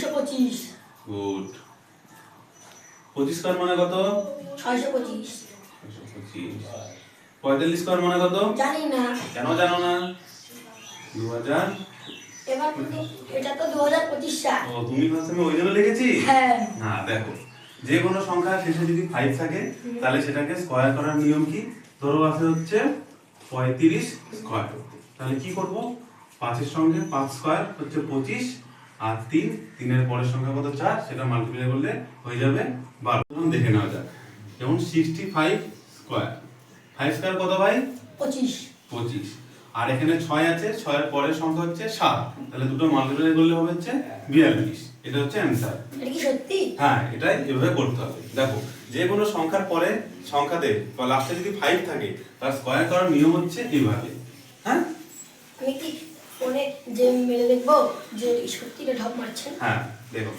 225। Good. 25 square মানে কত? 625। 625। 45 square মানে কত? জানি না। কেন জানো না? 2000। এবার কিন্তু এটা তো 2025 সাল। ও তুমি ভাবছো আমি ওই জন্য লিখেছি? হ্যাঁ। না দেখো, যে কোনো সংখ্যা শেষে যদি 5 থাকে তাহলে সেটাকে স্কয়ার করার নিয়ম কি? ধরো আছে হচ্ছে 35 স্কয়ার। তাহলে কি করব? 5 এর সঙ্গে 5 স্কয়ার হচ্ছে 25 আর 3 এর পরের সংখ্যা কত 4 সেটা মাল্টিপ্লাই করলে হয়ে যাবে 12। এখন দেখে নেওয়া যাক। যেমন 65 স্কয়ার। 5 স্কয়ার কত ভাই? 25। 25। আর এখানে 6 আছে, 6 এর পরের সংখ্যা হচ্ছে 7। তাহলে দুটো মাল্টিপ্লাই করলে হবে হচ্ছে 42। এটা হচ্ছে অ্যানসার। এটা কি সত্যি? হ্যাঁ, এটাই এভাবে করতে হবে। দেখো, যে কোনো সংখ্যার পরে সংখ্যাতে বা লাস্টে যদি 5 থাকে তার স্কয়ার করার নিয়ম হচ্ছে এইভাবে। হ্যাঁ? আমি কি ফোনে যে মেরে দেখবো যে সত্যি এটা ঢপ মারছে? হ্যাঁ, দেখো।